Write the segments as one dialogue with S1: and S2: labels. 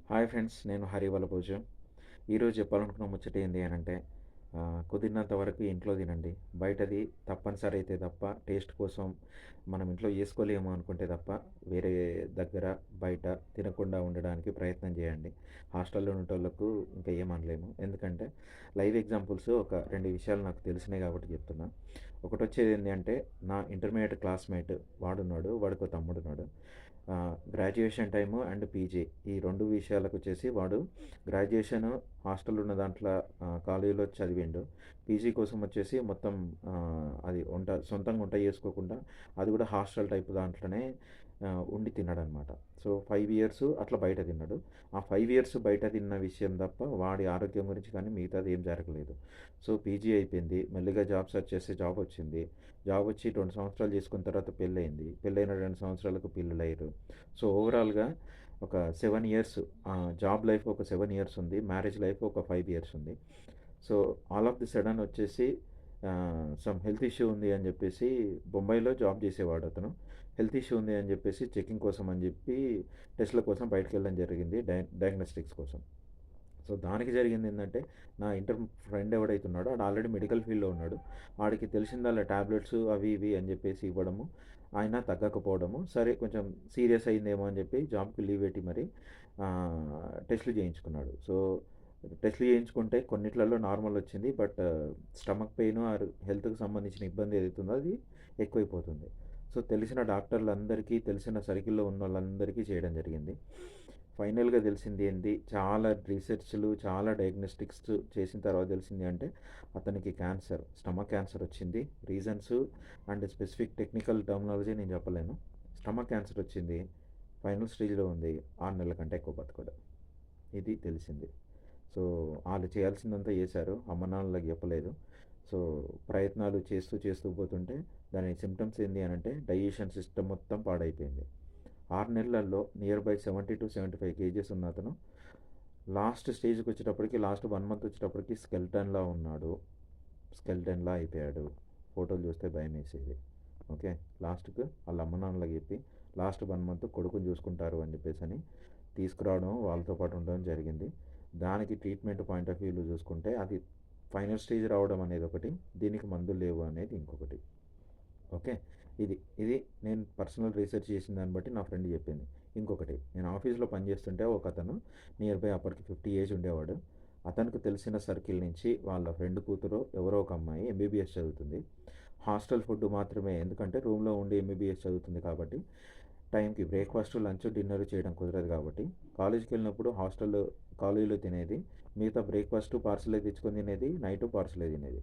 S1: Hi friends, నేను హరి వలభోజు. ఈరోజు చెప్పాలనుకున్న ముచ్చట ఏంది అనంటే, కుదిరినంత వరకు ఇంట్లో తినండి. బయటది తప్పనిసరి అయితే తప్ప, టేస్ట్ కోసం మనం ఇంట్లో చేసుకోలేము అనుకుంటే తప్ప, వేరే దగ్గర బయట తినకుండా ఉండడానికి ప్రయత్నం చేయండి. హాస్టల్‌లో ఉండేటోళ్ళకు ఇంకా ఏమనలేము. ఎందుకంటే లైవ్ ఎగ్జాంపుల్స్ ఒక 2 విషయాలు నాకు తెలిసినాయి కాబట్టి చెప్తున్నా. ఒకటొచ్చేది ఏంది అంటే, నా ఇంటర్మీడియేట్ క్లాస్‌మేట్ వాడున్నాడు. వాడికో తమ్ముడున్నాడు. గ్రాడ్యుయేషన్ టైము అండ్ పీజీ ఈ 2 విషయాలకొచ్చేసి వాడు గ్రాడ్యుయేషను హాస్టల్ ఉన్న దాంట్లో కాలేజీలో చదివిండు. పీజీ కోసం వచ్చేసి మొత్తం అది సొంతంగా వంట చేసుకోకుండా అది కూడా హాస్టల్ టైప్ దాంట్లోనే ఉండి తిన్నాడనమాట. సో 5 ఇయర్స్ అట్లా బయట తిన్నాడు. ఆ 5 ఇయర్స్ బయట తిన్న విషయం తప్ప వాడి ఆరోగ్యం గురించి కానీ మిగతాది ఏం జరగలేదు. సో పీజీ అయిపోయింది. మెల్లిగా జాబ్ సెర్చ్ చేస్తే జాబ్ వచ్చింది. జాబ్ వచ్చి 2 సంవత్సరాలు చేసుకున్న తర్వాత పెళ్ళయింది. పెళ్ళైన 2 సంవత్సరాలకు పిల్లలయ్యారు. సో ఓవరాల్‌గా ఒక 7 ఇయర్స్ జాబ్ లైఫ్ ఒక 7 ఇయర్స్ ఉంది. మ్యారేజ్ లైఫ్ ఒక 5 ఇయర్స్ ఉంది. So all of the sudden వచ్చేసి సమ్ హెల్త్ ఇష్యూ ఉంది అని చెప్పేసి బొంబాయిలో జాబ్ చేసేవాడు అతను. హెల్త్ ఇష్యూ ఉంది అని చెప్పేసి చెకింగ్ కోసం అని చెప్పి టెస్ట్‌ల కోసం బయటికెళ్ళడం జరిగింది. డయాగ్నోస్టిక్స్ కోసం. సో దానికి జరిగిందేందంటే, నా ఇంటర్ ఫ్రెండ్ ఎవడైతే ఉన్నాడో ఆడు ఆల్రెడీ మెడికల్ ఫీల్డ్‌లో ఉన్నాడు. ఆడికి తెలిసిందల్లా టాబ్లెట్స్ అవి ఇవి అని చెప్పేసి ఇవ్వడము. అయినా తగ్గకపోవడము. సరే కొంచెం సీరియస్ అయిందేమో అని చెప్పి జాబ్‌కి లీవ్ పెట్టి మరి టెస్ట్‌లు చేయించుకున్నాడు. సో టెస్ట్‌లు చేయించుకుంటే కొన్నిట్లలో నార్మల్ వచ్చింది. బట్ స్టమక్ పెయిన్ ఆర్ హెల్త్‌కి సంబంధించిన ఇబ్బంది ఏదైతే ఉందో అది ఎక్కువైపోతుంది. సో తెలిసిన డాక్టర్లందరికీ, తెలిసిన సర్కిల్‌లో ఉన్నోళ్ళందరికీ చేయడం జరిగింది. ఫైనల్‌గా తెలిసింది ఏంది, చాలా రీసెర్చ్‌లు, చాలా డయాగ్నోస్టిక్స్ చేసిన తర్వాత తెలిసింది అంటే, అతనికి క్యాన్సర్, స్టమక్ క్యాన్సర్ వచ్చింది. Reasons and specific technical terminology నేను చెప్పలేను. స్టమక్ క్యాన్సర్ వచ్చింది. ఫైనల్ స్టేజ్‌లో ఉంది. 6 నెలల కంటే ఎక్కువ బతకడు. ఇది తెలిసింది. సో, ఆళ్ళు చేయాల్సిందంతా చేశారు. అమ్మ నాన్నలకి చెప్పలేదు. సో, ప్రయత్నాలు చేస్తూ చేస్తూ పోతుంటే దాని సింప్టమ్స్ ఏంది అనంటే డైజెషన్ సిస్టమ్ మొత్తం పాడైపోయింది. 6 నెలల్లో నియర్ బై 70-75 కేజీస్ ఉన్న అతను లాస్ట్ స్టేజ్‌కి వచ్చేటప్పటికి లాస్ట్ 1 మంత్ వచ్చేటప్పటికి స్కెల్టన్‌లా ఉన్నాడు. స్కెల్టన్‌లా అయిపోయాడు. ఫోటోలు చూస్తే భయమేసేది. ఓకే. లాస్ట్‌కి వాళ్ళ అమ్మ నాన్నలకి చెప్పి లాస్ట్ 1 మంత్ కొడుకుని చూసుకుంటారు అని చెప్పేసని తీసుకురావడం, వాళ్ళతో పాటు ఉండడం జరిగింది. దానికి ట్రీట్మెంట్ పాయింట్ ఆఫ్ వ్యూలో చూసుకుంటే అది ఫైనల్ స్టేజ్ రావడం అనేది ఒకటి. దీనికి మందులు లేవు అనేది ఇంకొకటి. ఓకే. ఇది. ఇది నేను పర్సనల్ రీసెర్చ్ చేసిన దాన్ని బట్టి నా ఫ్రెండ్ చెప్పింది. ఇంకొకటి నేను ఆఫీస్‌లో పనిచేస్తుంటే ఒకతను నియర్ బై అప్పటికి 50 ఏజ్ ఉండేవాడు. అతనికి తెలిసిన సర్కిల్ నుంచి వాళ్ళ ఫ్రెండ్ కూతురో ఎవరో ఒక అమ్మాయి ఎంబీబీఎస్ చదువుతుంది. హాస్టల్ ఫుడ్ మాత్రమే ఎందుకంటే రూమ్‌లో ఉండి ఎంబీబీఎస్ చదువుతుంది కాబట్టి టైంకి బ్రేక్‌ఫాస్ట్, లంచ్, డిన్నర్ చేయడం కుదరదు కాబట్టి కాలేజ్‌కెళ్ళినప్పుడు కాలేజీలో తినేది. మిగతా బ్రేక్‌ఫాస్ట్ పార్సెలే తెచ్చుకొని తినేది. నైటు పార్సెలే తినేది.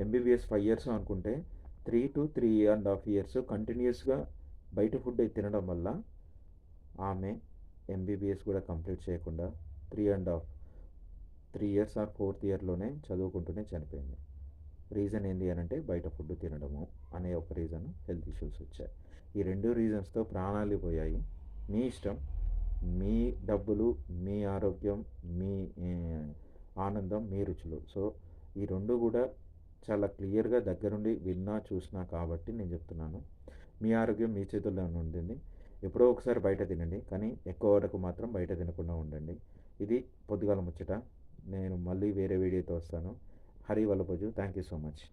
S1: ఎంబీబీఎస్ 5 ఇయర్స్ అనుకుంటే 3-3.5 ఇయర్స్ కంటిన్యూస్‌గా బయట ఫుడ్ తినడం వల్ల ఆమె ఎంబీబీఎస్ కూడా కంప్లీట్ చేయకుండా 3 ఇయర్స్ ఆర్ 4థ్ ఇయర్‌లోనే చదువుకుంటూనే చనిపోయింది. రీజన్ ఏంది అనంటే బయట ఫుడ్ తినడము అనే ఒక రీజన్, హెల్త్ ఇష్యూస్ వచ్చాయి. ఈ 2 రీజన్స్‌తో ప్రాణాలు పోయాయి. మీ ఇష్టం. మీ డబ్బులు, మీ ఆరోగ్యం, మీ ఆహ్, ఆనందం, మీ రుచులు. సో, ఈ 2 గూడా చాలా క్లియర్‌గా దగ్గరుండి విన్నా, చూసినా కాబట్టి నేను చెప్తున్నాను. మీ ఆరోగ్యం మీ చేతుల్లోనే ఉంటుంది. ఎప్పుడో ఒకసారి బయట తినండి. కానీ ఎక్కువ వరకు మాత్రం బయట తినకుండా ఉండండి. ఇది పొద్దుగాల ముచ్చట. నేను మళ్ళీ వేరే వీడియోతో వస్తాను. Hari Vallabhoju. Thank you so much.